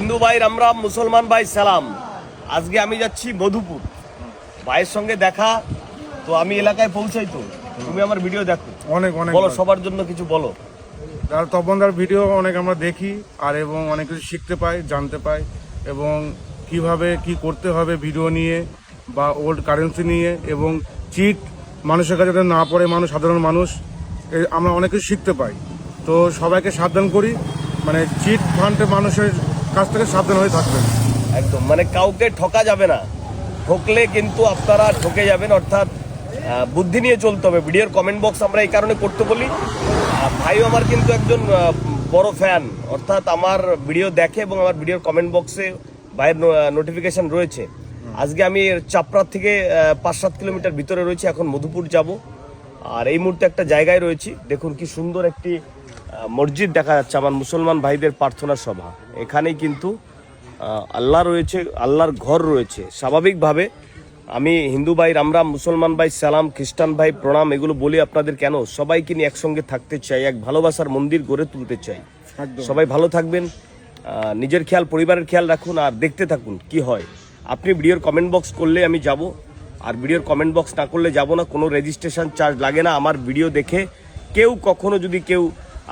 হিন্দু ভাই রাম রাম, মুসলমান ভাই সালাম। আজকে আমি যাচ্ছি মধুপুর, ভাইয়ের সঙ্গে দেখা। তো আমি এলাকায় পৌঁছাই, তো তুমি আমার ভিডিও দেখো, অনেক অনেক বলো, সবার জন্য কিছু বলো। আর তপনদার ভিডিও অনেক আমরা দেখি, আর এবং অনেক কিছু শিখতে পাই, জানতে পাই, এবং কিভাবে কি করতে হবে ভিডিও নিয়ে বা ওল্ড কারেন্সি নিয়ে, এবং চিট মানুষের কাছে যাতে না পড়ে, সাধারণ মানুষ, আমরা অনেক কিছু শিখতে পাই। তো সবাইকে সাবধান করি, মানে চিট ফান্ডে মানুষের কাছ থেকে সাবধান হয়ে থাকবেন। একদম, মানে কাউকে ঠকা যাবে না, ঠকলে কিন্তু আপনারা ঠকে যাবেন। অর্থাৎ বুদ্ধি নিয়ে চলতে হবে। ভিডিওর কমেন্ট বক্স আমরা এই কারণে করতে বলি, ভাইও আমার কিন্তু একজন বড় ফ্যান, অর্থাৎ আমার ভিডিও দেখে এবং আমার ভিডিওর কমেন্ট বক্সে ভাইয়ের নোটিফিকেশন রয়েছে। আজকে আমি চাপড়ার থেকে 5-7 কিলোমিটার ভিতরে রয়েছি, এখন মধুপুর যাব। আর এই মুহূর্তে একটা জায়গায় রয়েছি, দেখুন কি সুন্দর একটি মসজিদ দেখা যাচ্ছে, আমার মুসলমান ভাইদের প্রার্থনা সভা। এখানেই কিন্তু আল্লাহ রয়েছে, আল্লাহর ঘর রয়েছে। স্বাভাবিকভাবে আমি হিন্দু ভাই রাম রাম, মুসলমান ভাই সালাম, খ্রিস্টান ভাই প্রণাম, এগুলো বলি আপনাদের কেন, সবাইকে নিয়ে একসঙ্গে থাকতে চাই, এক ভালোবাসার মন্দির গড়ে তুলতে চাই। সবাই ভালো থাকবেন, নিজের খেয়াল, পরিবারের খেয়াল রাখুন, আর দেখতে থাকুন কি হয়। আপনি ভিডিওর কমেন্ট বক্স করলে আমি যাব, আর ভিডিওর কমেন্ট বক্স না করলে যাব না। কোনো রেজিস্ট্রেশন চার্জ লাগে না। আমার ভিডিও দেখে কেউ কখনো যদি কেউ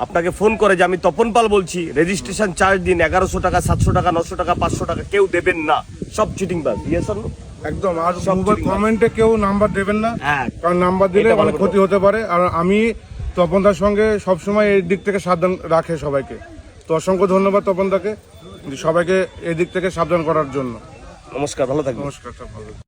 আপনাকে ফোন করে যে আমি তপন পাল বলছি, রেজিস্ট্রেশন চার্জ দিন 1100 টাকা, 700 টাকা, 900 টাকা, 500 টাকা, কেউ দেবেন না। সব চিটিং বাজ। একদম। আর কমেন্টে কেউ নাম্বার দেবেন না, কারণ নাম্বার দিলে অনেক ক্ষতি হতে পারে। আর আমি তপনদার সঙ্গে সবসময় এই দিক থেকে সাবধান রাখে সবাইকে। তো অসংখ্য ধন্যবাদ তপনদাকে, সবাইকে এই দিক থেকে সাবধান করার জন্য। নমস্কার, ভালো থাকবেন। নমস্কার।